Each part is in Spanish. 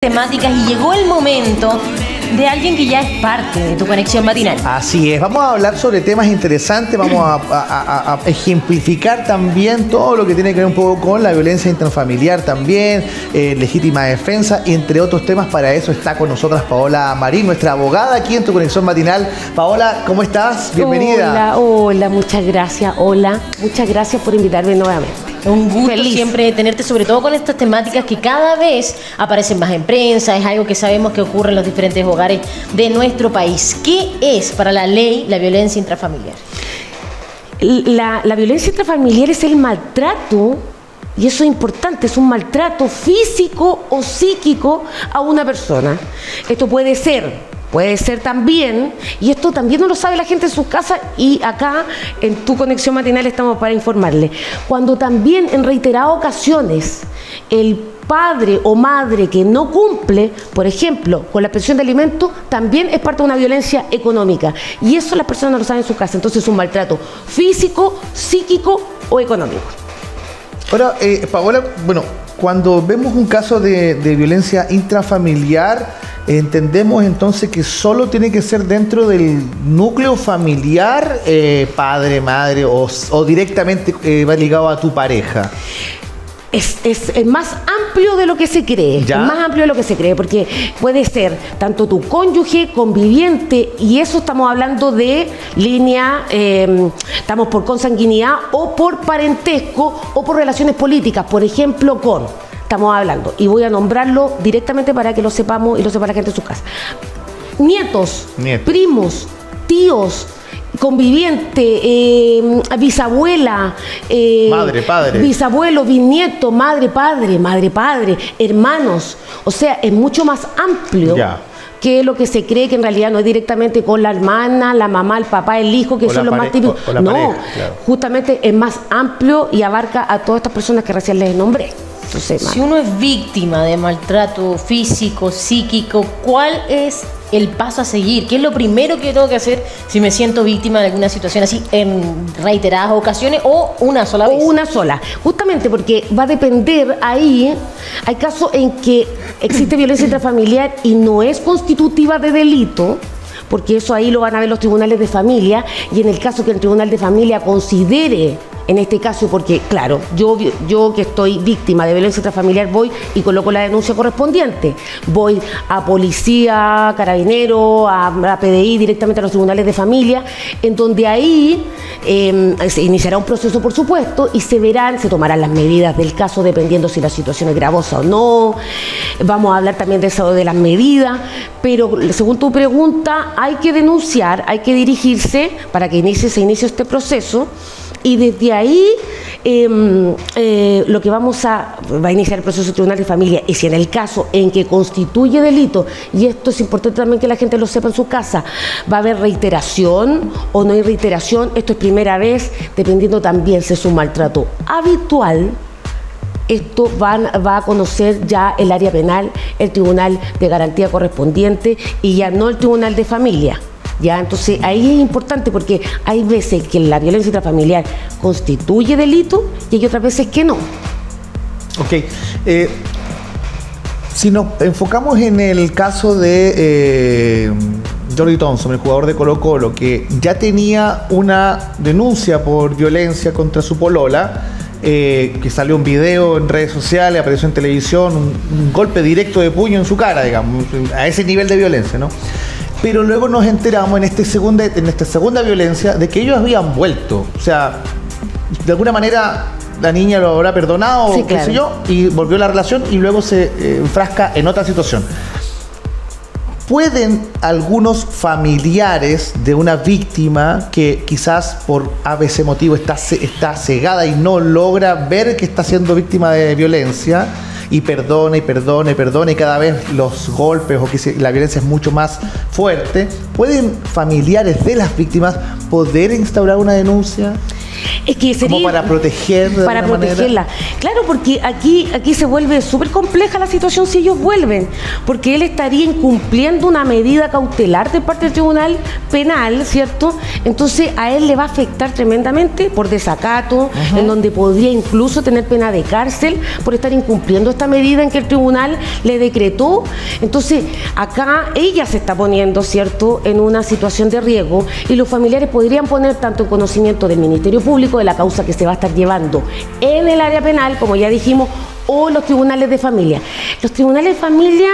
temáticas y llegó el momento de alguien que ya es parte de tu conexión matinal. Así es, vamos a hablar sobre temas interesantes, vamos a ejemplificar también todo lo que tiene que ver un poco con la violencia intrafamiliar también, legítima defensa, entre otros temas. Para eso está con nosotras Paola Marín, nuestra abogada aquí en tu conexión matinal. Paola, ¿cómo estás? Bienvenida. Hola, muchas gracias. Hola, muchas gracias por invitarme nuevamente. Un gusto Feliz. siempre tenerte, sobre todo con estas temáticas que cada vez aparecen más en prensa, es algo que sabemos que ocurre en los diferentes hogares de nuestro país. ¿Qué es para la ley la violencia intrafamiliar? La violencia intrafamiliar es el maltrato, y eso es importante, es un maltrato físico o psíquico a una persona. Esto puede ser también, y esto también no lo sabe la gente en sus casas, y acá en tu conexión matinal estamos para informarle. Cuando también en reiteradas ocasiones el padre o madre que no cumple, por ejemplo, con la pensión de alimentos, también es parte de una violencia económica. Y eso las personas no lo saben en su casa. Entonces es un maltrato físico, psíquico o económico. Ahora, Paola, bueno, cuando vemos un caso de violencia intrafamiliar, entendemos entonces que solo tiene que ser dentro del núcleo familiar, padre, madre, o directamente va ligado a tu pareja. Es más amplio de lo que se cree. ¿Ya? Es más amplio de lo que se cree, porque puede ser tanto tu cónyuge, conviviente, y eso estamos hablando de línea, estamos por consanguinidad o por parentesco o por relaciones políticas, por ejemplo, estamos hablando, y voy a nombrarlo directamente para que lo sepamos y lo sepa la gente en su casa. Nietos. Primos, tíos, conviviente, bisabuela, madre, padre, bisabuelo, bisnieto, madre, padre, hermanos. O sea, es mucho más amplio. Ya. Que lo que se cree, que en realidad no es directamente con la hermana, la mamá, el papá, el hijo, que son los más típicos. No, pareja, claro. Justamente es más amplio y abarca a todas estas personas que recién les nombré. Entonces, Si uno es víctima de maltrato físico, psíquico, ¿cuál es el paso a seguir? ¿Qué es lo primero que tengo que hacer si me siento víctima de alguna situación así en reiteradas ocasiones o una sola vez? O una sola. Justamente porque va a depender ahí. Hay casos en que existe violencia intrafamiliar y no es constitutiva de delito, porque eso ahí lo van a ver los tribunales de familia, y en el caso que el tribunal de familia considere, en este caso, porque claro, yo que estoy víctima de violencia intrafamiliar voy y coloco la denuncia correspondiente, voy a policía, carabinero, a PDI, directamente a los tribunales de familia, en donde ahí se iniciará un proceso, por supuesto, y se tomarán las medidas del caso dependiendo si la situación es gravosa o no. Vamos a hablar también de eso, de las medidas, pero según tu pregunta, hay que denunciar, hay que dirigirse para que se inicie este proceso. Y desde ahí lo que va a iniciar el proceso tribunal de familia, y si en el caso en que constituye delito, y esto es importante también que la gente lo sepa en su casa, va a haber reiteración o no hay reiteración, esto es primera vez, dependiendo también si es un maltrato habitual. Esto va a conocer ya el área penal, el tribunal de garantía correspondiente, y ya no el tribunal de familia. Ya, entonces ahí es importante porque hay veces que la violencia intrafamiliar constituye delito y hay otras veces que no. Ok. Si nos enfocamos en el caso de Jordi Thompson, el jugador de Colo-Colo, que ya tenía una denuncia por violencia contra su polola, que salió un video en redes sociales, apareció en televisión, un golpe directo de puño en su cara, digamos, a ese nivel de violencia, ¿no? Pero luego nos enteramos en esta segunda violencia de que ellos habían vuelto. O sea, de alguna manera la niña lo habrá perdonado, sí, claro, qué sé yo, y volvió la relación y luego se enfrasca en otra situación. ¿Pueden algunos familiares de una víctima que quizás por ABC motivo está cegada y no logra ver que está siendo víctima de violencia, y perdona, y cada vez los golpes o que la violencia es mucho más fuerte, ¿pueden familiares de las víctimas poder instaurar una denuncia? Es que sería, como para proteger de para alguna protegerla. manera. Claro, porque aquí se vuelve súper compleja la situación si ellos vuelven, porque él estaría incumpliendo una medida cautelar de parte del Tribunal Penal, ¿cierto? Entonces a él le va a afectar tremendamente por desacato, en donde podría incluso tener pena de cárcel por estar incumpliendo esta medida en que el tribunal le decretó. Entonces acá ella se está poniendo, ¿cierto?, en una situación de riesgo, y los familiares podrían poner tanto en conocimiento del Ministerio Público de la causa que se va a estar llevando en el área penal, como ya dijimos, o los tribunales de familia. Los tribunales de familia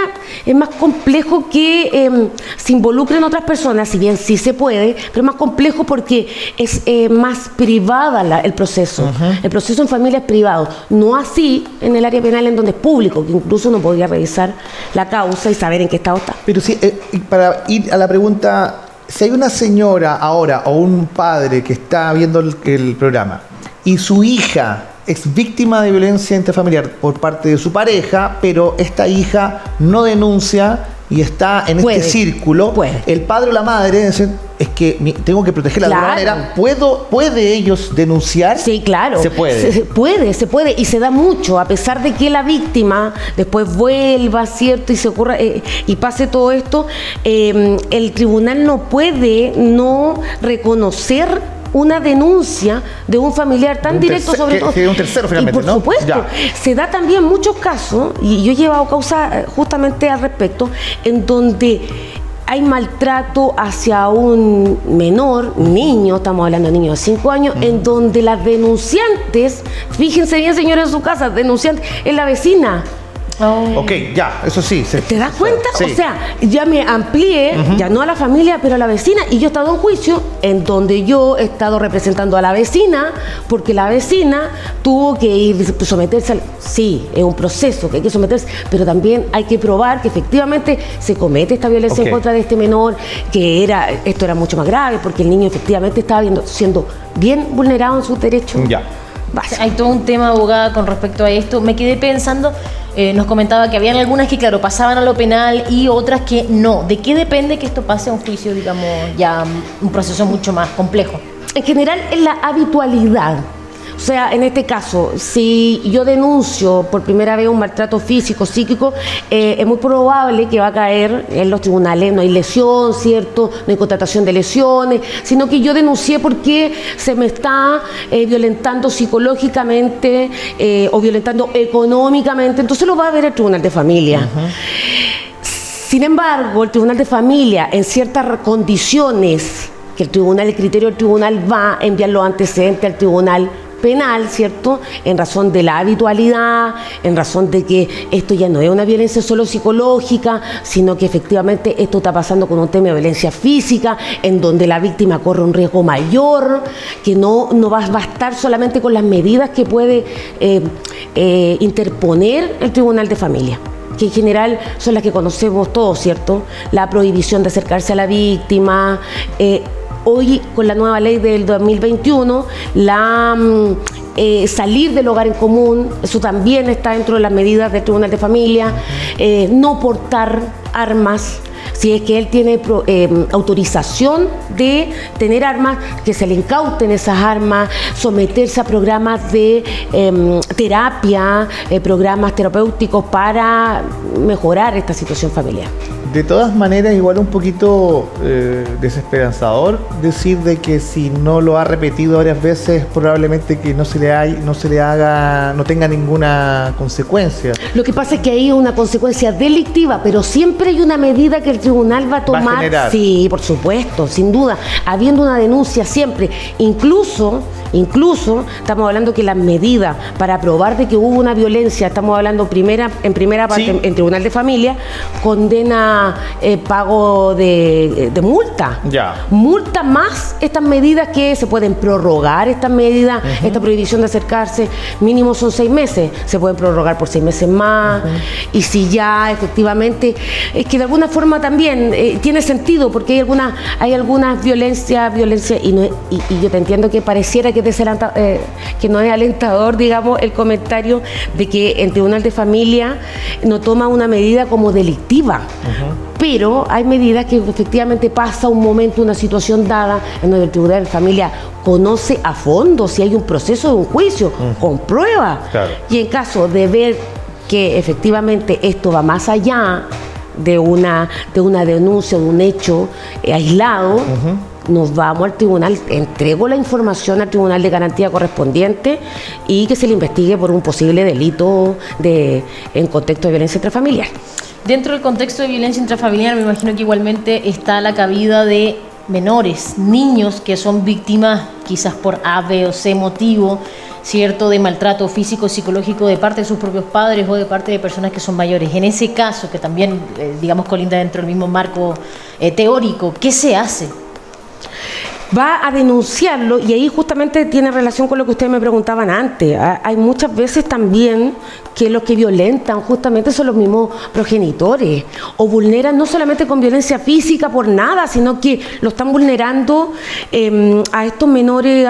es más complejo que se involucren otras personas, si bien sí se puede, pero es más complejo porque es más privada el proceso. El proceso en familia es privado, no así en el área penal, en donde es público, que incluso uno podría revisar la causa y saber en qué estado está. Pero sí, para ir a la pregunta, si hay una señora ahora o un padre que está viendo el programa y su hija es víctima de violencia intrafamiliar por parte de su pareja, pero esta hija no denuncia y está en este círculo, el padre o la madre dicen, es que tengo que protegerla de alguna manera. ¿Puede ellos denunciar? Sí, claro. Se puede. Se puede, y se da mucho, a pesar de que la víctima después vuelva, ¿cierto? Y se ocurra y pase todo esto, el tribunal no puede no reconocer una denuncia de un familiar tan directo, sobre todo. Que un tercero finalmente, y por supuesto, se da también muchos casos, y yo he llevado causa justamente al respecto, en donde hay maltrato hacia un menor, niño, estamos hablando de niños de 5 años, en donde las denunciantes, fíjense bien, señores, en su casa, denunciante es la vecina. Ok, ya, eso sí. ¿Te das cuenta? Sí. O sea, ya me amplié, ya no a la familia, pero a la vecina, y yo he estado en juicio en donde yo he estado representando a la vecina, porque la vecina tuvo que ir someterse al... Sí, es un proceso que hay que someterse, pero también hay que probar que efectivamente se comete esta violencia en contra de este menor, que esto era mucho más grave, porque el niño efectivamente estaba siendo bien vulnerado en sus derechos. Ya. Hay todo un tema, abogada, con respecto a esto. Me quedé pensando, nos comentaba que habían algunas que, claro, pasaban a lo penal y otras que no. ¿De qué depende que esto pase a un juicio, digamos, ya un proceso mucho más complejo? En general, es la habitualidad. O sea, en este caso, si yo denuncio por primera vez un maltrato físico, psíquico, es muy probable que va a caer en los tribunales. No hay lesión, ¿cierto? No hay constatación de lesiones, sino que yo denuncié porque se me está violentando psicológicamente o violentando económicamente. Entonces lo va a ver el Tribunal de Familia. Sin embargo, el Tribunal de Familia, en ciertas condiciones, que el criterio del tribunal va a enviar los antecedentes al Tribunal Penal, ¿cierto? En razón de la habitualidad, en razón de que esto ya no es una violencia solo psicológica, sino que efectivamente esto está pasando con un tema de violencia física, en donde la víctima corre un riesgo mayor, que no va a bastar solamente con las medidas que puede interponer el Tribunal de Familia, que en general son las que conocemos todos, ¿cierto? La prohibición de acercarse a la víctima. Hoy, con la nueva ley del 2021, salir del hogar en común, eso también está dentro de las medidas del Tribunal de Familia. No portar armas. Si es que él tiene autorización de tener armas, que se le incauten esas armas, someterse a programas de terapia, programas terapéuticos para mejorar esta situación familiar. De todas maneras, igual un poquito desesperanzador decir de que si no lo ha repetido varias veces, probablemente que no tenga ninguna consecuencia. Lo que pasa es que hay una consecuencia delictiva, pero siempre hay una medida que el tribunal va a tomar. Sí, por supuesto, sin duda, habiendo una denuncia siempre. Incluso estamos hablando que las medidas para probar de que hubo una violencia, estamos hablando en primera parte, sí, en Tribunal de Familia, condena pago de multa. Multa más estas medidas que se pueden prorrogar, estas medidas, esta prohibición de acercarse, mínimo son 6 meses, se pueden prorrogar por 6 meses más. Y si ya efectivamente, es que de alguna forma también tiene sentido, porque hay algunas violencias y yo te entiendo que pareciera que que no es alentador, digamos, el comentario de que el Tribunal de Familia no toma una medida como delictiva. Pero hay medidas que efectivamente pasa un momento, una situación dada, en donde el Tribunal de Familia conoce a fondo si hay un proceso de un juicio, con prueba. Claro. Y en caso de ver que efectivamente esto va más allá de una denuncia, de un hecho aislado, nos vamos al tribunal, entrego la información al Tribunal de Garantía correspondiente y que se le investigue por un posible delito en contexto de violencia intrafamiliar. Dentro del contexto de violencia intrafamiliar, me imagino que igualmente está la cabida de menores, niños que son víctimas quizás por A, B o C motivo, ¿cierto?, de maltrato físico, psicológico de parte de sus propios padres o de parte de personas que son mayores. En ese caso, que también, digamos, colinda dentro del mismo marco teórico, ¿qué se hace? Va a denunciarlo y ahí justamente tiene relación con lo que ustedes me preguntaban antes. Hay muchas veces también que los que violentan justamente son los mismos progenitores o vulneran no solamente con violencia física por nada, sino que lo están vulnerando a estos menores,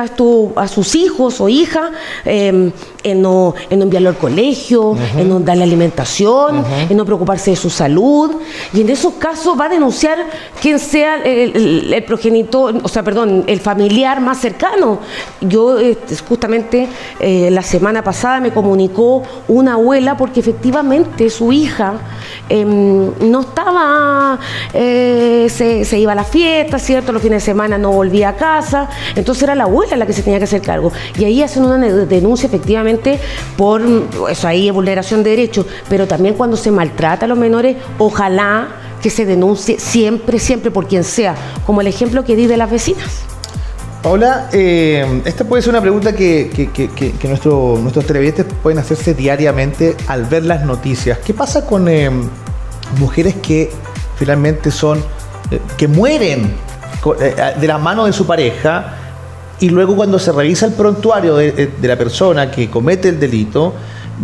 a sus hijos o hijas, en no enviarlo al colegio, en no darle alimentación, en no preocuparse de su salud. Y en esos casos va a denunciar quien sea el progenitor, o sea, perdón, el familiar más cercano. Yo justamente la semana pasada me comunicó una abuela porque efectivamente su hija no estaba, se iba a la fiesta, ¿cierto? Los fines de semana no volvía a casa, entonces era la abuela la que se tenía que hacer cargo. Y ahí hacen una denuncia efectivamente por eso, ahí es vulneración de derechos, pero también cuando se maltrata a los menores, ojalá que se denuncie siempre, siempre por quien sea, como el ejemplo que di de las vecinas. Paola, esta puede ser una pregunta que nuestros televidentes pueden hacerse diariamente al ver las noticias. ¿Qué pasa con mujeres que finalmente que mueren de la mano de su pareja y luego cuando se revisa el prontuario de la persona que comete el delito,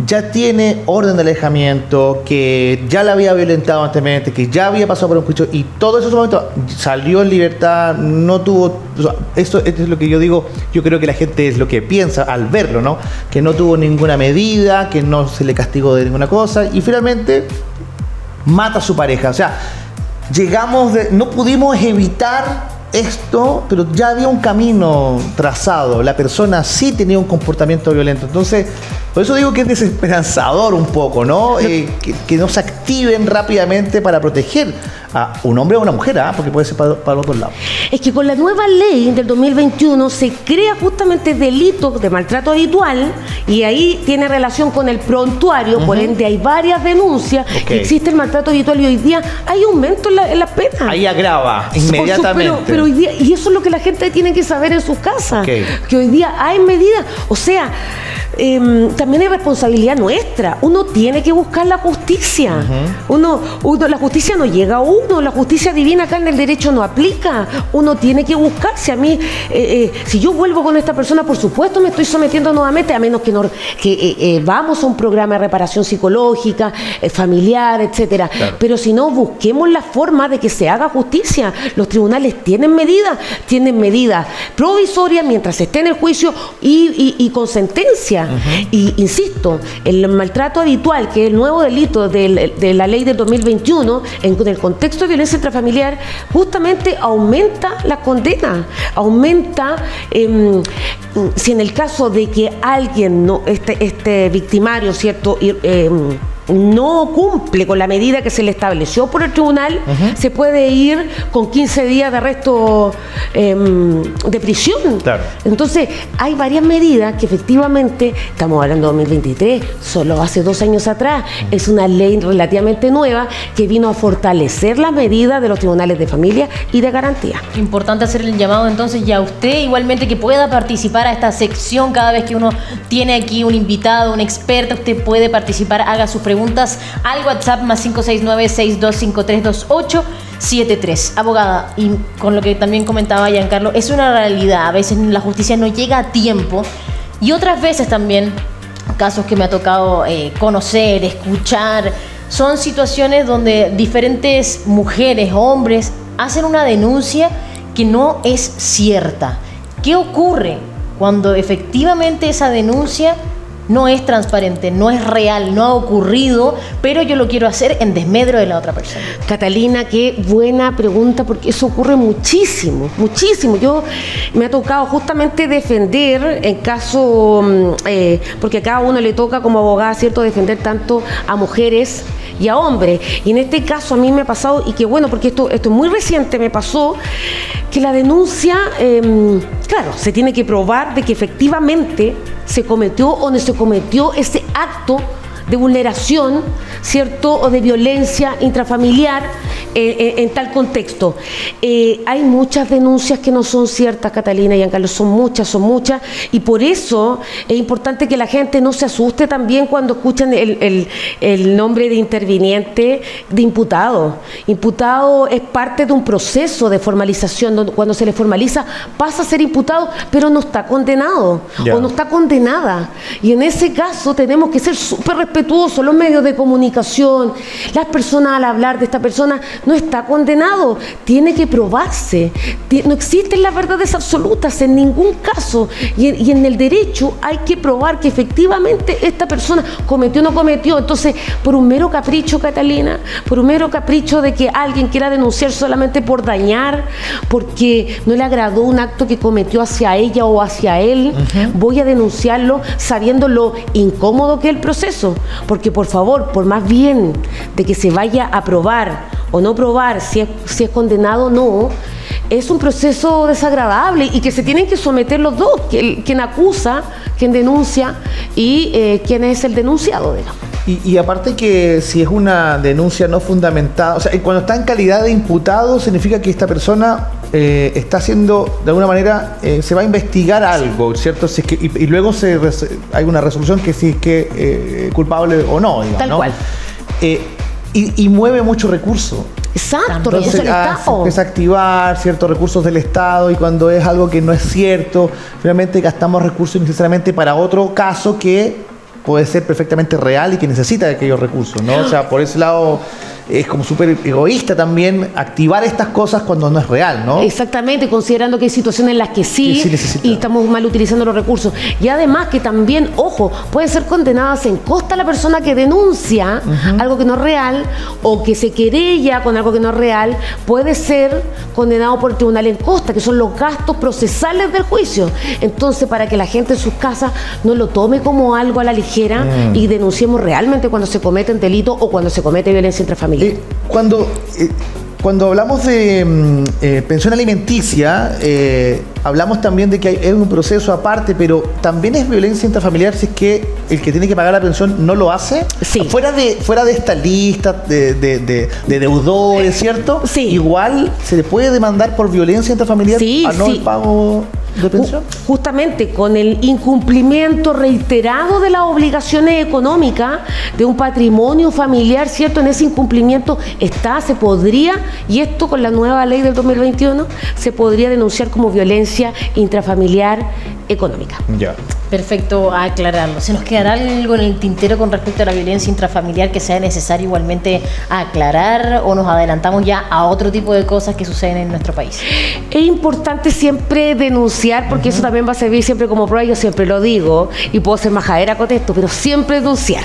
ya tiene orden de alejamiento, que ya la había violentado anteriormente, que ya había pasado por un juicio y todo eso en su momento salió en libertad, no tuvo... Esto es lo que yo digo, yo creo que la gente es lo que piensa al verlo, ¿no? Que no tuvo ninguna medida, que no se le castigó de ninguna cosa y finalmente mata a su pareja. O sea, no pudimos evitar esto, pero ya había un camino trazado. La persona sí tenía un comportamiento violento. Entonces, por eso digo que es desesperanzador un poco, ¿no? Que no se activen rápidamente para proteger a un hombre o a una mujer, porque puede ser para los dos lados. Es que con la nueva ley del 2021 se crea justamente delito de maltrato habitual y ahí tiene relación con el prontuario, por ende hay varias denuncias, existe el maltrato habitual y hoy día hay aumento en las penas. Ahí agrava inmediatamente. Pero hoy día, y eso es lo que la gente tiene que saber en sus casas, que hoy día hay medidas, o sea, también hay responsabilidad nuestra. Uno tiene que buscar la justicia. La justicia no llega a uno, la justicia divina acá en el derecho no aplica. Uno tiene que buscarse. A mí, si yo vuelvo con esta persona, por supuesto me estoy sometiendo nuevamente, a menos que vamos a un programa de reparación psicológica, familiar, etcétera. Claro. Pero si no, busquemos la forma de que se haga justicia. Los tribunales tienen medidas provisorias mientras esté en el juicio y con sentencia. Y insisto, el maltrato habitual, que es el nuevo delito de la ley del 2021, en el contexto de violencia intrafamiliar, justamente aumenta la condena, aumenta, si en el caso de que alguien, este victimario, ¿cierto?, no cumple con la medida que se le estableció por el tribunal, se puede ir con 15 días de arresto de prisión. Claro. Entonces, hay varias medidas que efectivamente, estamos hablando de 2023, solo hace 2 años atrás, es una ley relativamente nueva que vino a fortalecer las medidas de los tribunales de familia y de garantía. Importante hacer el llamado entonces ya a usted, igualmente que pueda participar a esta sección cada vez que uno tiene aquí un invitado, un experto, usted puede participar, haga sus preguntas al WhatsApp más 569-6253-2873. Abogada, y con lo que también comentaba Giancarlo, es una realidad, a veces la justicia no llega a tiempo y otras veces también, casos que me ha tocado conocer, escuchar, son situaciones donde diferentes mujeres, hombres, hacen una denuncia que no es cierta. ¿Qué ocurre cuando efectivamente esa denuncia no es transparente, no es real, no ha ocurrido, pero yo lo quiero hacer en desmedro de la otra persona? Catalina, qué buena pregunta, porque eso ocurre muchísimo, muchísimo. Yo me ha tocado justamente defender en caso, porque a cada uno le toca como abogada, ¿cierto?, defender tanto a mujeres y a hombres. Y en este caso a mí me ha pasado, y qué bueno, porque esto es muy reciente, me pasó que la denuncia, claro, se tiene que probar de que efectivamente se cometió o no se cometió ese acto de vulneración, ¿cierto?, o de violencia intrafamiliar en tal contexto. Hay muchas denuncias que no son ciertas, Catalina y Giancarlo, son muchas, y por eso es importante que la gente no se asuste también cuando escuchan el nombre de interviniente, de imputado. Imputado es parte de un proceso de formalización, donde cuando se le formaliza pasa a ser imputado, pero no está condenado, o no está condenada. Y en ese caso tenemos que ser súper respetuosos, los medios de comunicación, las personas, al hablar de esta persona, no está condenado, tiene que probarse. No existen las verdades absolutas en ningún caso, y en el derecho hay que probar que efectivamente esta persona cometió o no cometió. Entonces, por un mero capricho, Catalina, por un mero capricho de que alguien quiera denunciar solamente por dañar, porque no le agradó un acto que cometió hacia ella o hacia él, voy a denunciarlo sabiendo lo incómodo que es el proceso. Porque, por favor, por más bien de que se vaya a probar o no probar si es condenado o no, es un proceso desagradable y que se tienen que someter los dos, quien acusa, quien denuncia y quien es el denunciado, digamos. Y aparte que si es una denuncia no fundamentada, o sea, cuando está en calidad de imputado, significa que esta persona está haciendo, de alguna manera, se va a investigar algo, ¿cierto? Si es que, y luego hay una resolución que si es que culpable o no, digamos, tal ¿no? cual. Y mueve mucho recurso. Exacto, Entonces, recursos del se Estado. empieza a activar ciertos recursos del Estado, y cuando es algo que no es cierto, finalmente gastamos recursos necesariamente para otro caso que puede ser perfectamente real y que necesita de aquellos recursos, ¿no? O sea, por ese lado es como súper egoísta también activar estas cosas cuando no es real, ¿no? Exactamente, considerando que hay situaciones en las que sí necesita. y estamos mal utilizando los recursos. Y además que también, ojo, pueden ser condenadas en costa la persona que denuncia algo que no es real, o que se querella con algo que no es real, puede ser condenado por el tribunal en costa, que son los gastos procesales del juicio. Entonces, para que la gente en sus casas no lo tome como algo a la ligera y denunciemos realmente cuando se cometen delitos o cuando se comete violencia intrafamiliar. Cuando hablamos de pensión alimenticia, hablamos también de que es un proceso aparte, pero también es violencia intrafamiliar si es que el que tiene que pagar la pensión no lo hace. Sí. Fuera de esta lista de deudores, ¿cierto? Sí. Igual se le puede demandar por violencia intrafamiliar a no el pago de pensión. Justamente con el incumplimiento reiterado de las obligaciones económicas de un patrimonio familiar, ¿cierto? En ese incumplimiento se podría, y esto con la nueva ley del 2021, se podría denunciar como violencia intrafamiliar económica. Ya. Perfecto, a aclararlo. ¿Se nos quedará algo en el tintero con respecto a la violencia intrafamiliar que sea necesario igualmente aclarar, o nos adelantamos ya a otro tipo de cosas que suceden en nuestro país? Es importante siempre denunciar, porque eso también va a servir siempre como prueba. Yo siempre lo digo, y puedo ser majadera con esto, pero siempre denunciar,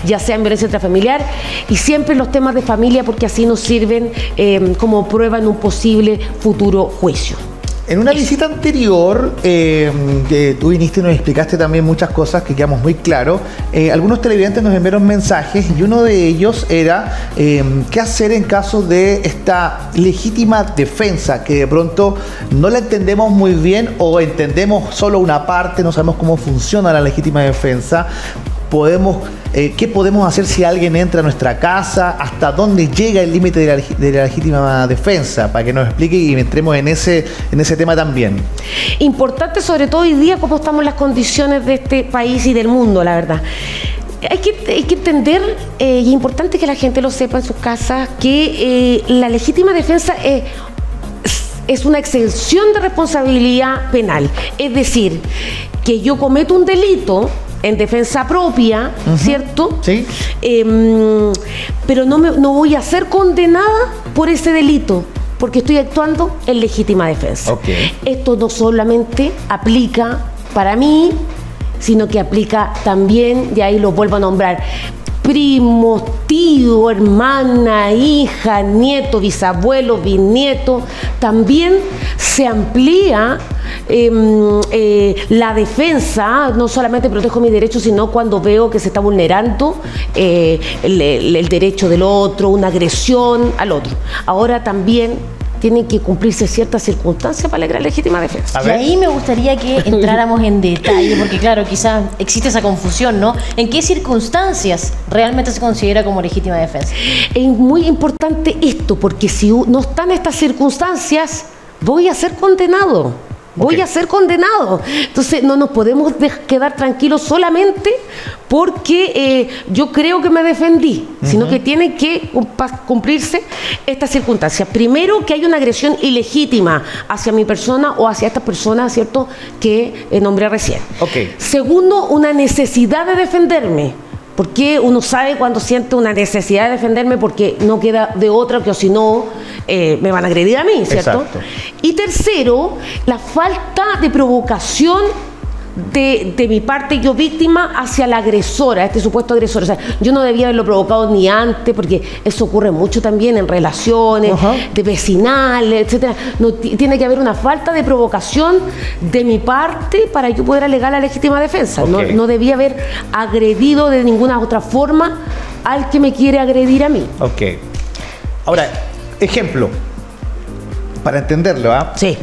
ya sea en violencia intrafamiliar, y siempre los temas de familia, porque así nos sirven como prueba en un posible futuro juicio. En una visita anterior, que tú viniste y nos explicaste también muchas cosas que quedamos muy claros, algunos televidentes nos enviaron mensajes, y uno de ellos era qué hacer en caso de esta legítima defensa, que de pronto no la entendemos muy bien, o entendemos solo una parte, no sabemos cómo funciona la legítima defensa. ¿Qué podemos hacer si alguien entra a nuestra casa? ¿Hasta dónde llega el límite de la legítima defensa? Para que nos explique y entremos en ese tema también. Importante, sobre todo hoy día, cómo estamos las condiciones de este país y del mundo, la verdad. Hay que entender, y es importante que la gente lo sepa en sus casas, que la legítima defensa es una exención de responsabilidad penal. Es decir, que yo cometo un delito en defensa propia, ¿cierto? Sí. Pero no voy a ser condenada por ese delito. porque estoy actuando en legítima defensa. Okay. Esto no solamente aplica para mí, sino que aplica también, y ahí lo vuelvo a nombrar, primos, tío, hermana, hija, nieto, bisabuelo, bisnieto. También se amplía la defensa. No solamente protejo mis derechos, sino cuando veo que se está vulnerando el derecho del otro, una agresión al otro. Ahora también tienen que cumplirse ciertas circunstancias para la legítima defensa. Y ahí me gustaría que entráramos en detalle, porque claro, quizás existe esa confusión, ¿no? ¿En qué circunstancias realmente se considera como legítima defensa? Es muy importante esto, porque si no están estas circunstancias, voy a ser condenado. Voy a ser condenado. Entonces no nos podemos quedar tranquilos solamente porque yo creo que me defendí, sino que tienen que cumplirse estas circunstancias. Primero, que hay una agresión ilegítima hacia mi persona o hacia esta persona, ¿cierto?, que nombré recién. Segundo, una necesidad de defenderme. Porque uno sabe cuando siente una necesidad de defenderme, porque no queda de otra, que o si no me van a agredir a mí, ¿cierto? Exacto. Y tercero, la falta de provocación de mi parte, yo víctima, hacia la agresora, este supuesto agresor. O sea, yo no debía haberlo provocado ni antes, porque eso ocurre mucho también en relaciones, de vecinales, etcétera. No, tiene que haber una falta de provocación de mi parte para yo poder alegar la legítima defensa. No debía haber agredido de ninguna otra forma al que me quiere agredir a mí. Ahora, ejemplo, para entenderlo, ¿ah? Sí.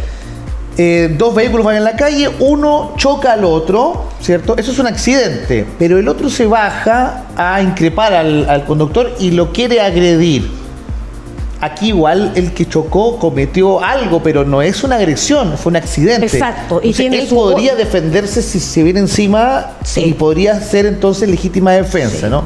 Dos vehículos van en la calle, uno choca al otro, ¿cierto? Eso es un accidente, pero el otro se baja a increpar al conductor y lo quiere agredir. Aquí igual el que chocó cometió algo, pero no es una agresión, fue un accidente. Exacto. Entonces, y él podría defenderse si se viene encima, y podría ser entonces legítima defensa, ¿no?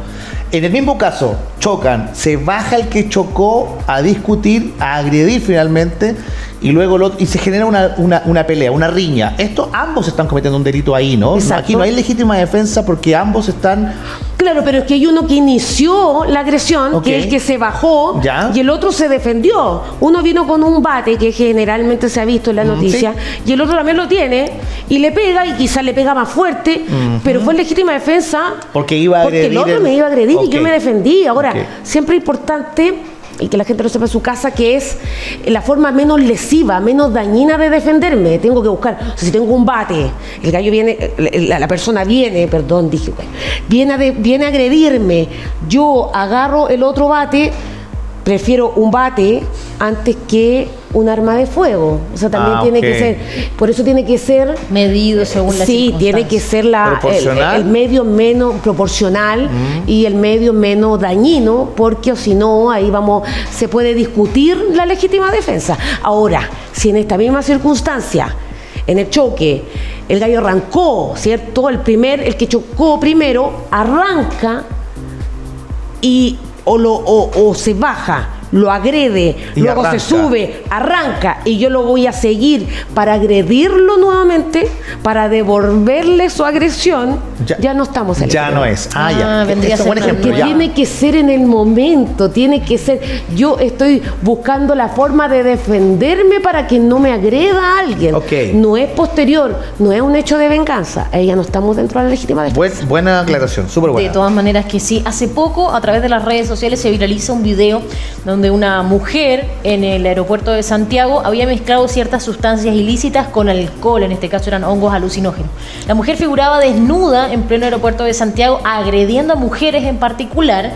En el mismo caso, chocan, se baja el que chocó a discutir, a agredir finalmente, y luego y se genera una pelea, una riña. Ambos están cometiendo un delito ahí, ¿no? Exacto. Aquí no hay legítima defensa porque ambos están... Claro, pero es que hay uno que inició la agresión, que es el que se bajó, y el otro se defendió. Uno vino con un bate, que generalmente se ha visto en la noticia, y el otro también lo tiene, y le pega, y quizás le pega más fuerte, pero fue legítima defensa porque iba a agredir. Porque el otro me iba a agredir y yo me defendí. Ahora, siempre es importante, y que la gente lo sepa en su casa, que es la forma menos lesiva, menos dañina de defenderme. Tengo que buscar, o sea, si tengo un bate, el gallo viene, la persona viene, perdón, dije, viene a agredirme, yo agarro el otro bate, prefiero un bate antes que un arma de fuego. O sea, también tiene que ser, por eso tiene que ser medido según la circunstancia. Tiene que ser el medio menos proporcional y el medio menos dañino, porque o si no, ahí se puede discutir la legítima defensa. Ahora, si en esta misma circunstancia, en el choque, el gallo arrancó, ¿cierto? El que chocó primero arranca o se baja, lo agrede, y luego arranca. Se sube, arranca, y yo lo voy a seguir para agredirlo nuevamente, para devolverle su agresión, ya no estamos en Ya no es. Vendría es un buen ejemplo. Porque tiene que ser en el momento, tiene que ser. Yo estoy buscando la forma de defenderme para que no me agreda a alguien. No es posterior, no es un hecho de venganza. Ahí ya no estamos dentro de la legítima defensa. Buena aclaración, súper buena. De todas maneras que sí. Hace poco, a través de las redes sociales, se viraliza un video donde una mujer en el aeropuerto de Santiago había mezclado ciertas sustancias ilícitas con alcohol, en este caso eran hongos alucinógenos. La mujer figuraba desnuda en pleno aeropuerto de Santiago, agrediendo a mujeres en particular,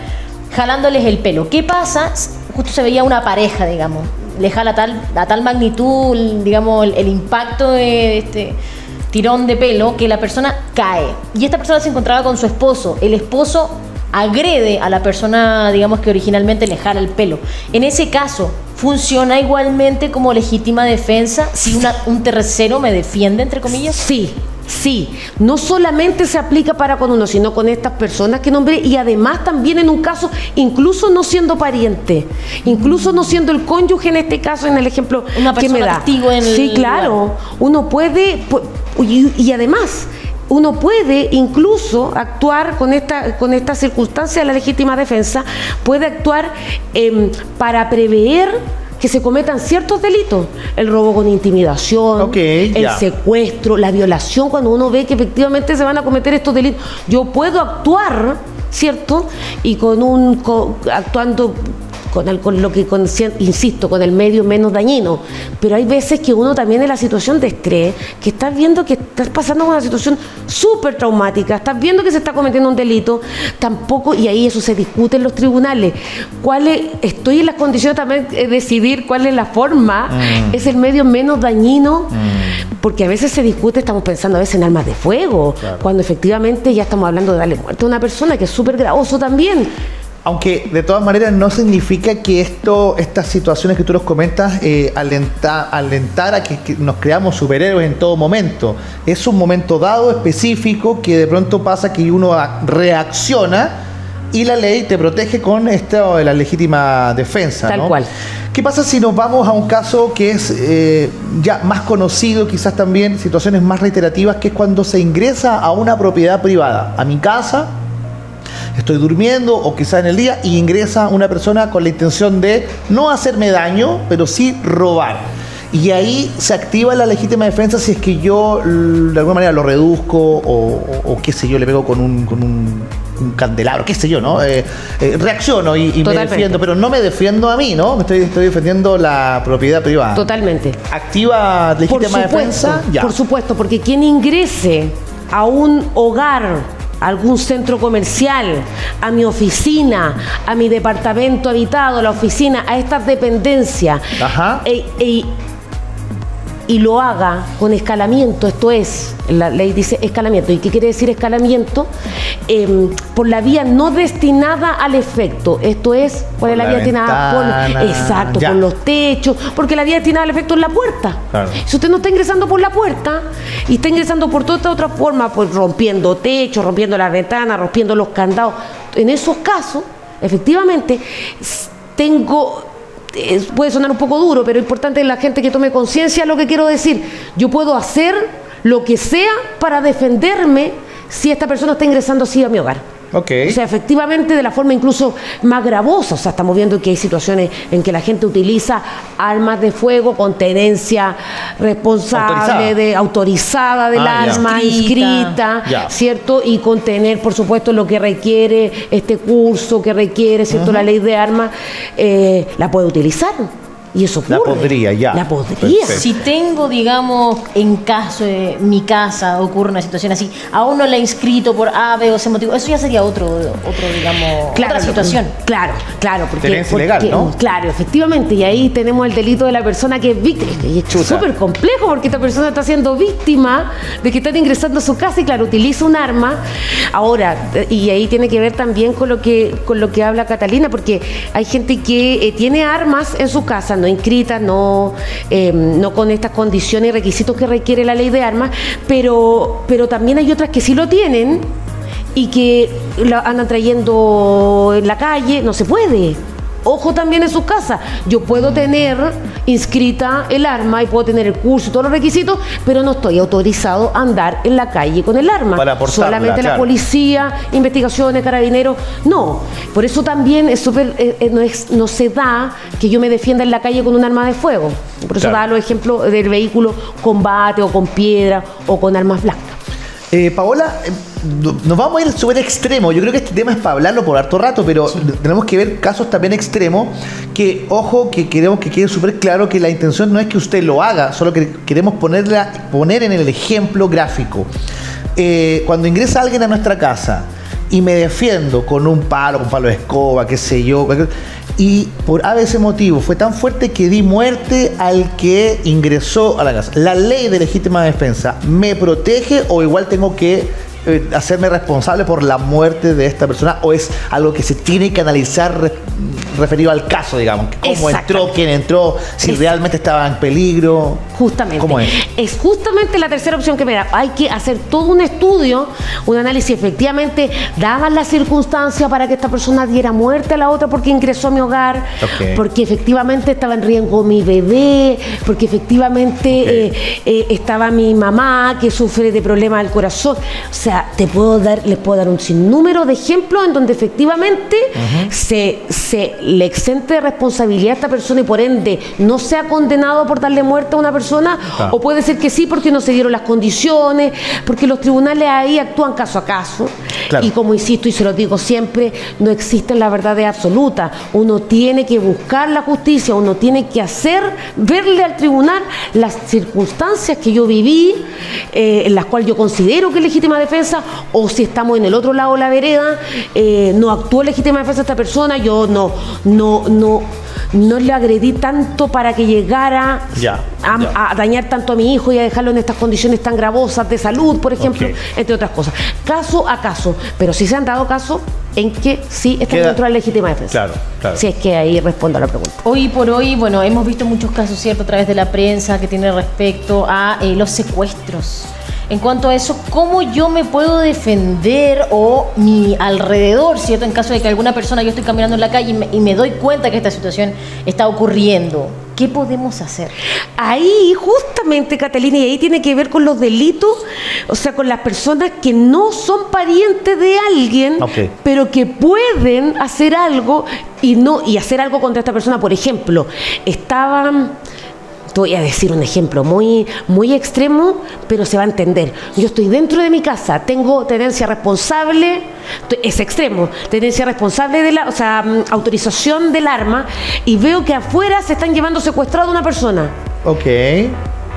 jalándoles el pelo. ¿Qué pasa? Justo se veía una pareja, digamos, le jala a tal magnitud, digamos, el impacto de este tirón de pelo, que la persona cae. Y esta persona se encontraba con su esposo. El esposo agrede a la persona, digamos, que originalmente le jala el pelo. En ese caso, ¿funciona igualmente como legítima defensa si un tercero me defiende, entre comillas? Sí, no solamente se aplica para con uno, sino con estas personas que nombré, y además también en un caso, incluso no siendo pariente, incluso no siendo el cónyuge en este caso, en el ejemplo que me da. Testigo en el claro, lugar. Uno puede, y además uno puede incluso actuar con esta circunstancia de la legítima defensa, puede actuar para prever que se cometan ciertos delitos. El robo con intimidación, el secuestro, la violación, cuando uno ve que efectivamente se van a cometer estos delitos. Yo puedo actuar, ¿cierto? Y actuando con lo que, insisto, con el medio menos dañino. Pero hay veces que uno también en la situación de estrés, que estás viendo que estás pasando una situación súper traumática, estás viendo que se está cometiendo un delito, tampoco, y ahí eso se discute en los tribunales. Estoy en las condiciones también de decidir cuál es la forma, es el medio menos dañino, porque a veces se discute, estamos pensando a veces en armas de fuego, cuando efectivamente ya estamos hablando de darle muerte a una persona, que es súper gravoso también. Aunque de todas maneras no significa que estas situaciones que tú nos comentas alentar a que nos creamos superhéroes en todo momento. Es un momento dado, específico, que de pronto pasa que uno reacciona y la ley te protege con esto de la legítima defensa, Tal ¿no? cual. ¿Qué pasa si nos vamos a un caso que es ya más conocido, quizás también situaciones más reiterativas, que es cuando se ingresa a una propiedad privada, a mi casa? Estoy durmiendo o quizá en el día y ingresa una persona con la intención de no hacerme daño, pero sí robar. Y ahí se activa la legítima defensa si es que yo de alguna manera lo reduzco o qué sé yo, le pego con un candelabro, qué sé yo, ¿no? Reacciono y me defiendo, pero no me defiendo a mí, ¿no? Estoy defendiendo la propiedad privada. Totalmente. ¿Activa legítima defensa? Ya. Por supuesto, porque quien ingrese a un hogar, a algún centro comercial, a mi oficina, a mi departamento habitado, a la oficina, a estas dependencias, y lo haga con escalamiento, esto es, la ley dice escalamiento. ¿Y qué quiere decir escalamiento? Por la vía no destinada al efecto, esto es, por la vía destinada por los techos, porque la vía destinada al efecto es la puerta. Claro. Si usted no está ingresando por la puerta y está ingresando por toda esta otra forma, pues rompiendo techos, rompiendo las ventanas, rompiendo los candados, en esos casos, efectivamente, puede sonar un poco duro, pero es importante la gente que tome conciencia de lo que quiero decir. Yo puedo hacer lo que sea para defenderme si esta persona está ingresando así a mi hogar. O sea, efectivamente, de la forma incluso más gravosa. O sea, estamos viendo que hay situaciones en que la gente utiliza armas de fuego con tenencia responsable, autorizada del arma, inscrita, ¿cierto? Y con tener, por supuesto, lo que requiere este curso, que requiere, ¿cierto? La ley de armas, la puede utilizar. Y eso ocurre. La podría. Si tengo, digamos, en caso de mi casa ocurre una situación así, aún no la he inscrito por A, B o C motivo, eso ya sería otro digamos, otra situación. Claro. Tenencia ilegal, ¿no? Claro, efectivamente. Y ahí tenemos el delito de la persona que es víctima. Y es súper complejo porque esta persona está siendo víctima de que están ingresando a su casa y, claro, utiliza un arma. Ahora, y ahí tiene que ver también con lo que habla Catalina, porque hay gente que tiene armas en su casa, no inscritas, no con estas condiciones y requisitos que requiere la ley de armas, pero también hay otras que sí lo tienen y que la andan trayendo en la calle. No se puede. Ojo también en sus casas. Yo puedo tener inscrita el arma y puedo tener el curso y todos los requisitos, pero no estoy autorizado a andar en la calle con el arma. Para portarla, solamente la policía, investigaciones, carabineros, no. Por eso también es no se da que yo me defienda en la calle con un arma de fuego. Por eso da los ejemplos del vehículo combate o con piedra o con armas blancas. Paola, nos vamos a ir súper extremo. Yo creo que este tema es para hablarlo por harto rato, pero tenemos que ver casos también extremos que, ojo, que queremos que quede súper claro que la intención no es que usted lo haga, solo que queremos poner en el ejemplo gráfico. Cuando ingresa alguien a nuestra casa y me defiendo con un palo de escoba, qué sé yo, y por ABC motivo fue tan fuerte que di muerte al que ingresó a la casa. ¿La ley de legítima defensa me protege o igual tengo que hacerme responsable por la muerte de esta persona, o es algo que se tiene que analizar referido al caso, digamos? ¿Cómo entró, quién entró, si realmente estaba en peligro? Justamente. ¿Cómo es? Es justamente la tercera opción que me da. Hay que hacer todo un estudio, un análisis, efectivamente, dadas las circunstancias para que esta persona diera muerte a la otra porque ingresó a mi hogar, porque efectivamente estaba en riesgo mi bebé, porque efectivamente estaba mi mamá que sufre de problemas del corazón. O sea, les puedo dar un sinnúmero de ejemplos en donde efectivamente se se le exente de responsabilidad a esta persona y por ende no sea condenado por darle muerte a una persona, o puede ser que sí porque no se dieron las condiciones, porque los tribunales ahí actúan caso a caso, y como insisto y se lo digo siempre, no existe la verdad absoluta. Uno tiene que buscar la justicia, uno tiene que verle al tribunal las circunstancias que yo viví, en las cuales yo considero que es legítima defensa, o si estamos en el otro lado de la vereda, no actuó legítima defensa a esta persona, yo no le agredí tanto para que llegara a dañar tanto a mi hijo y a dejarlo en estas condiciones tan gravosas de salud, por ejemplo, entre otras cosas. Caso a caso, pero sí se han dado casos en que sí está dentro de la legítima defensa. Claro. Si es que ahí respondo a la pregunta. Hoy por hoy, bueno, hemos visto muchos casos, ¿cierto?, a través de la prensa que tiene respecto a los secuestros. En cuanto a eso, ¿cómo yo me puedo defender o mi alrededor, ¿cierto?, en caso de que alguna persona, yo estoy caminando en la calle y me doy cuenta que esta situación está ocurriendo? ¿Qué podemos hacer? Ahí, justamente, Catalina, y ahí tiene que ver con los delitos, o sea, con las personas que no son parientes de alguien, pero que pueden hacer algo y hacer algo contra esta persona. Por ejemplo, voy a decir un ejemplo muy, muy extremo, pero se va a entender. Yo estoy dentro de mi casa, tengo tenencia responsable, es extremo, tenencia responsable autorización del arma, y veo que afuera se están llevando secuestrado a una persona.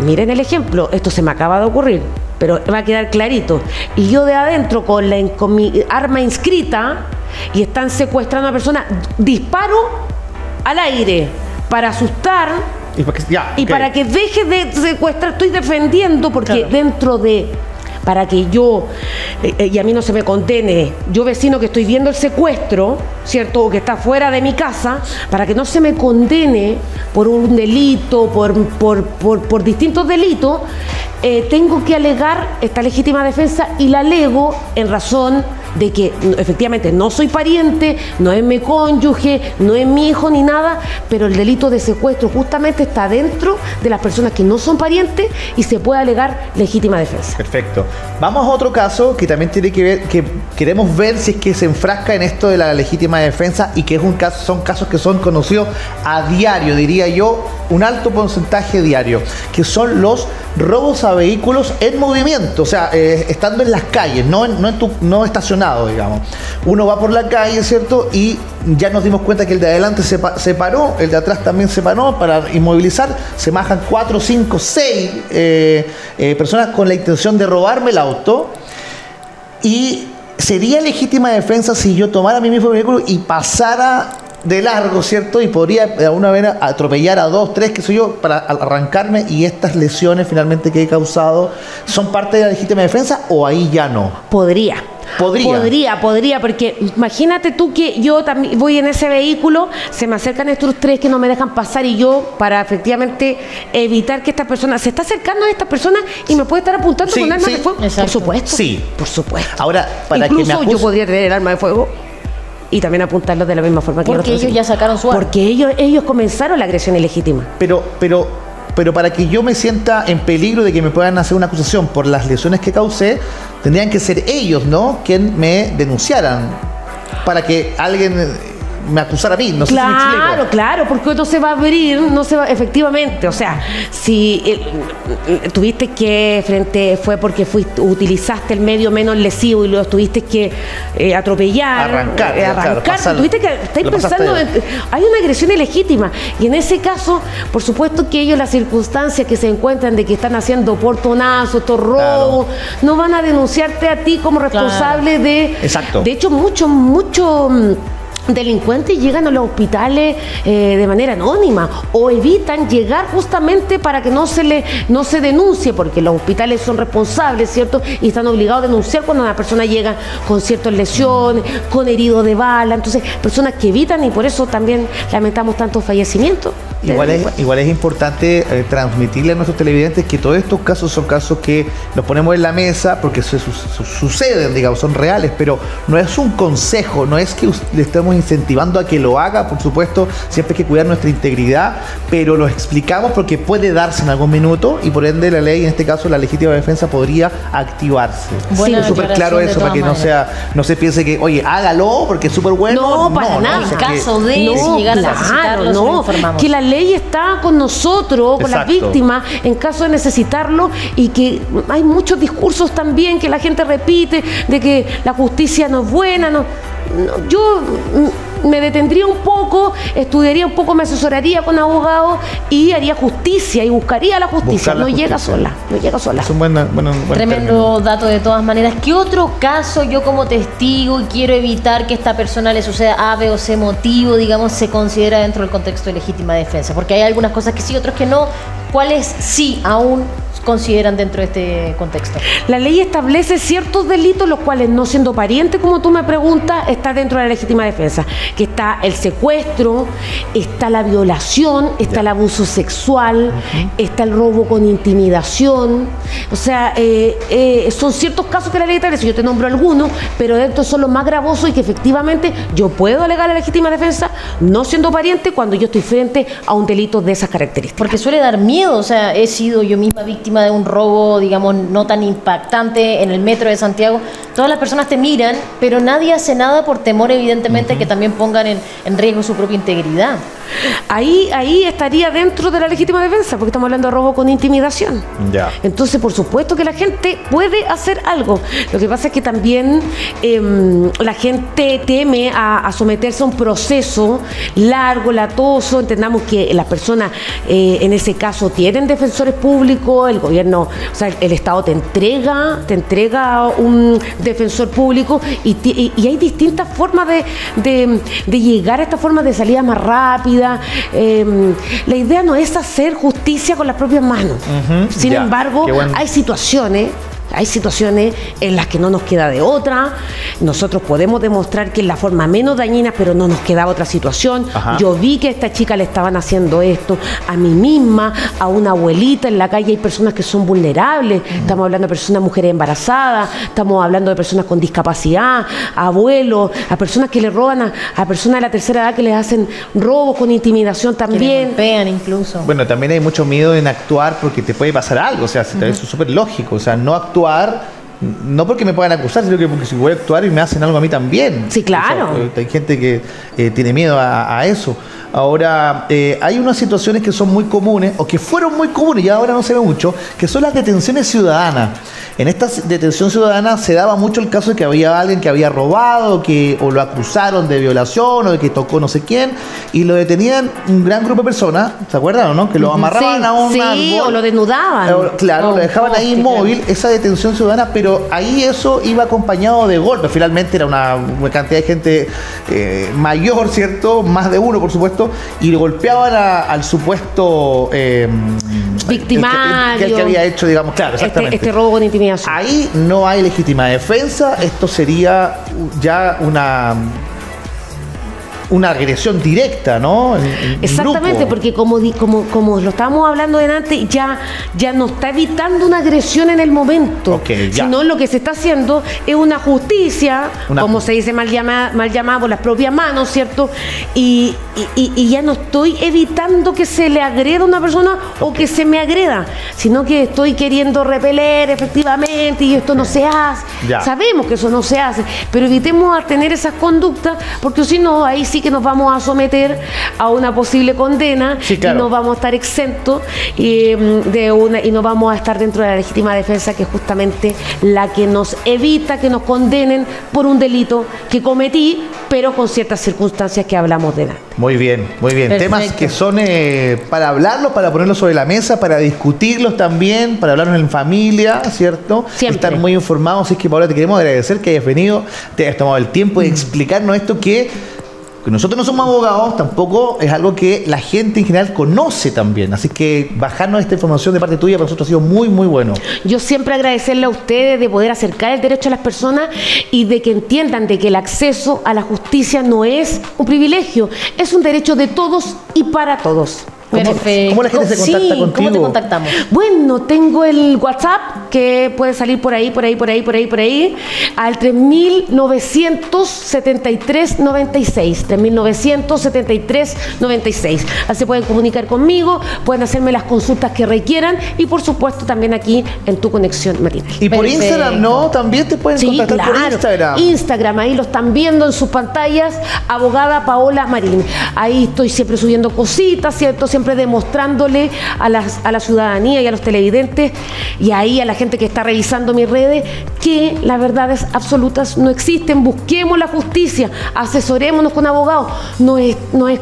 Miren el ejemplo, esto se me acaba de ocurrir, pero va a quedar clarito. Y yo de adentro con mi arma inscrita y están secuestrando a una persona, disparo al aire para asustar. Para que deje de secuestrar, estoy defendiendo, porque para que yo, y a mí no se me condene, yo vecino que estoy viendo el secuestro, ¿cierto?, o que está fuera de mi casa, para que no se me condene por un delito, por distintos delitos, tengo que alegar esta legítima defensa, y la alego en razón de que efectivamente no soy pariente, no es mi cónyuge, no es mi hijo ni nada, pero el delito de secuestro justamente está dentro de las personas que no son parientes y se puede alegar legítima defensa. Perfecto. Vamos a otro caso que también tiene que ver, que queremos ver si es que se enfrasca en esto de la legítima defensa, y que es son casos que son conocidos a diario, diría yo, un alto porcentaje diario, que son los robos a vehículos en movimiento, o sea, estando en las calles, no estacionado, digamos. Uno va por la calle, ¿cierto?, y ya nos dimos cuenta que el de adelante se paró, el de atrás también se paró para inmovilizar, se bajan 4, 5, 6 personas con la intención de robarme el auto. Y sería legítima defensa si yo tomara mi mismo vehículo y pasara de largo, ¿cierto? Y podría de alguna manera atropellar a 2, 3, qué sé yo, para arrancarme, y estas lesiones finalmente que he causado son parte de la legítima defensa, ¿o ahí ya no? Podría, porque imagínate tú que yo también voy en ese vehículo, se me acercan estos 3 que no me dejan pasar, y yo, para efectivamente evitar que esta persona se está acercando a esta persona y me puede estar apuntando con arma de fuego. Exacto. Por supuesto. Sí. Por supuesto. Ahora, para incluso que me yo podría tener el arma de fuego y también apuntarlo de la misma forma que porque ellos ya sacaron su arma. Porque ellos comenzaron la agresión ilegítima. Pero para que yo me sienta en peligro de que me puedan hacer una acusación por las lesiones que causé, tendrían que ser ellos, ¿no?, quien me denunciaran, para que alguien me acusara a mí. No sé si me explico. Claro, porque no se va a abrir, efectivamente, o sea, si tuviste que fue porque utilizaste el medio menos lesivo y lo tuviste que atropellar, arrancar, tuviste que estáis pensando hay una agresión ilegítima, y en ese caso, por supuesto que ellos, las circunstancias que se encuentran de que están haciendo portonazos, estos robos, no van a denunciarte a ti como responsable de... Exacto. De hecho, mucho delincuentes llegan a los hospitales de manera anónima, o evitan llegar justamente para que no se denuncie, porque los hospitales son responsables, ¿cierto?, y están obligados a denunciar cuando una persona llega con ciertas lesiones, con herido de bala. Entonces, personas que evitan, y por eso también lamentamos tantos fallecimientos. Igual es importante transmitirle a nuestros televidentes que todos estos casos son casos que los ponemos en la mesa porque suceden, digamos, son reales, pero no es un consejo, no es que le estemos incentivando a que lo haga, por supuesto, siempre hay que cuidar nuestra integridad, pero lo explicamos porque puede darse en algún minuto y por ende la ley, en este caso la legítima defensa, podría activarse. Buena es súper claro eso, para que no se piense que, oye, hágalo porque es súper bueno. No, para nada. En caso de llegar a necesitarlo, no, que la ley está con nosotros, con las víctimas, en caso de necesitarlo, y que hay muchos discursos también que la gente repite de que la justicia no es buena, yo me detendría un poco, estudiaría un poco, me asesoraría con abogados y haría justicia y buscaría la justicia. No llega sola. Es un buen tremendo dato de todas maneras. ¿Qué otro caso yo como testigo y quiero evitar que a esta persona le suceda A, B o C motivo, digamos, se considera dentro del contexto de legítima defensa? Porque hay algunas cosas que sí, otras que no. ¿Cuáles sí aún consideran dentro de este contexto? La ley establece ciertos delitos, los cuales, no siendo pariente, como tú me preguntas, está dentro de la legítima defensa, que está el secuestro, está la violación, está el abuso sexual, está el robo con intimidación. O sea, son ciertos casos que la ley establece. Yo te nombro algunos, pero estos son los más gravosos y que efectivamente yo puedo alegar la legítima defensa, no siendo pariente, cuando yo estoy frente a un delito de esas características. Porque suele dar miedo. O sea, he sido yo misma víctima de un robo, digamos, no tan impactante en el metro de Santiago. Todas las personas te miran, pero nadie hace nada por temor, evidentemente, que también pongan en riesgo su propia integridad. Ahí estaría dentro de la legítima defensa, porque estamos hablando de robo con intimidación. Ya. Entonces, por supuesto que la gente puede hacer algo. Lo que pasa es que también la gente teme a someterse a un proceso largo, latoso. Entendamos que las personas en ese caso tienen defensores públicos, el gobierno, o sea, el Estado te entrega un defensor público y hay distintas formas de llegar a esta forma de salida más rápida. La idea no es hacer justicia con las propias manos. Sin embargo, hay situaciones en las que no nos queda de otra. Nosotros podemos demostrar que es la forma menos dañina, pero no nos queda otra situación. Yo vi que a esta chica le estaban haciendo esto, a mí misma, a una abuelita en la calle. Hay personas que son vulnerables. Estamos hablando de personas, mujeres embarazadas, estamos hablando de personas con discapacidad, abuelos, a personas que le roban a personas de la tercera edad, que les hacen robos con intimidación también. Que golpean incluso. Bueno, también hay mucho miedo en actuar porque te puede pasar algo. O sea, eso es súper lógico. O sea, no actuar, no porque me puedan acusar, sino que porque si voy a actuar y me hacen algo a mí también. Sí, claro. O sea, hay gente que tiene miedo a eso. Ahora, hay unas situaciones que son muy comunes, o que fueron muy comunes y ahora no se ve mucho, que son las detenciones ciudadanas. En esta detención ciudadana se daba mucho el caso de que había alguien que había robado, o lo acusaron de violación, o de que tocó no sé quién, y lo detenían un gran grupo de personas, ¿se acuerdan o no? Que lo amarraban a un árbol. O lo desnudaban. Claro, lo dejaban ahí inmóvil, esa detención ciudadana, pero ahí eso iba acompañado de golpes. Finalmente era una cantidad de gente mayor, ¿cierto? Más de uno, por supuesto, y golpeaban al supuesto victimario, el que había hecho, digamos, claro, exactamente. Este robo con intimidación. Ahí no hay legítima defensa, esto sería ya una agresión directa, ¿no? Exactamente, porque como lo estábamos hablando delante, ya no está evitando una agresión en el momento, sino lo que se está haciendo es una justicia, como se dice, mal llamada por las propias manos, ¿cierto? Y ya no estoy evitando que se le agreda a una persona o que se me agreda, sino que estoy queriendo repeler efectivamente, y esto no se hace. Sabemos que eso no se hace, pero evitemos tener esas conductas, porque si no, ahí sí que nos vamos a someter a una posible condena, y no vamos a estar exentos y no vamos a estar dentro de la legítima defensa, que es justamente la que nos evita que nos condenen por un delito que cometí, pero con ciertas circunstancias que hablamos delante. Muy bien, muy bien. Perfecto. Temas que son para hablarlos, para ponerlos sobre la mesa, para discutirlos también, para hablarnos en familia, ¿cierto? Siempre. Estar muy informados. Así que, Paola, te queremos agradecer que hayas venido, te hayas tomado el tiempo de explicarnos esto que nosotros no somos abogados, tampoco es algo que la gente en general conoce también. Así que bajarnos esta información de parte tuya para nosotros ha sido muy, muy bueno. Yo siempre agradecerle a ustedes de poder acercar el derecho a las personas y de que entiendan de que el acceso a la justicia no es un privilegio, es un derecho de todos y para todos. Perfecto. ¿Cómo la gente se contacta contigo? ¿Cómo te contactamos? Bueno, tengo el WhatsApp que puede salir por ahí, al 3973-96. 3973-96. Así pueden comunicar conmigo, pueden hacerme las consultas que requieran y por supuesto también aquí en Tu Conexión Matinal. Y por Instagram, ¿no? También te pueden contactar por Instagram. Instagram, ahí lo están viendo en sus pantallas, abogada Paola Marín. Ahí estoy siempre subiendo cositas, ¿cierto? Siempre demostrándole a la ciudadanía y a los televidentes y ahí a la gente que está revisando mis redes que las verdades absolutas no existen. Busquemos la justicia, asesorémonos con abogados. No es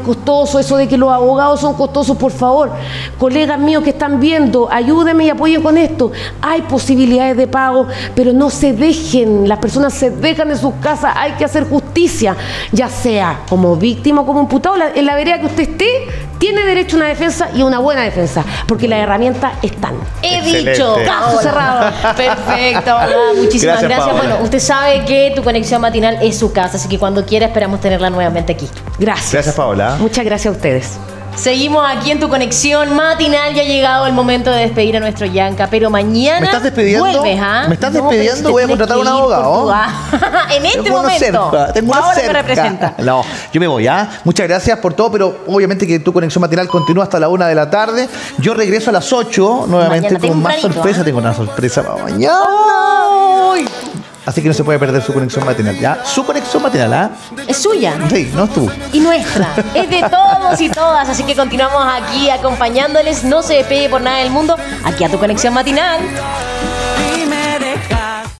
costoso eso de que los abogados son costosos, por favor. Colegas míos que están viendo, ayúdenme y apoyen con esto. Hay posibilidades de pago, pero no se dejen, las personas se dejan de sus casas, hay que hacer justicia, ya sea como víctima o como imputado. En la vereda que usted esté, tiene derecho a una defensa y a una buena defensa, porque las herramientas están. He dicho. Caso cerrado. Perfecto, abogada. Muchísimas gracias. Bueno, usted sabe que Tu Conexión Matinal es su casa, así que cuando quiera esperamos tenerla nuevamente aquí. Gracias. Gracias, Paola. Muchas gracias a ustedes. Seguimos aquí en Tu Conexión Matinal. Ya ha llegado el momento de despedir a nuestro Yanka, pero mañana ¿me estás despidiendo? vuelves, ¿ah? ¿Me estás despidiendo? Voy a contratar a un abogado. En este Tengo uno momento. Tengo uno ahora cerca. me representa. No, yo me voy, ¿ah? Muchas gracias por todo, pero obviamente que Tu Conexión Matinal continúa hasta la 1 de la tarde. Yo regreso a las 8 nuevamente Mañana con más tempranito, sorpresa. ¿ah? Tengo una sorpresa para mañana. Así que no se puede perder Su Conexión Matinal, ¿ya? Su Conexión Matinal, ¿ah? Es suya. Sí, no es tú. Y nuestra. Es de todos y todas. Así que continuamos aquí acompañándoles. No se despegue por nada del mundo. Aquí a Tu Conexión Matinal.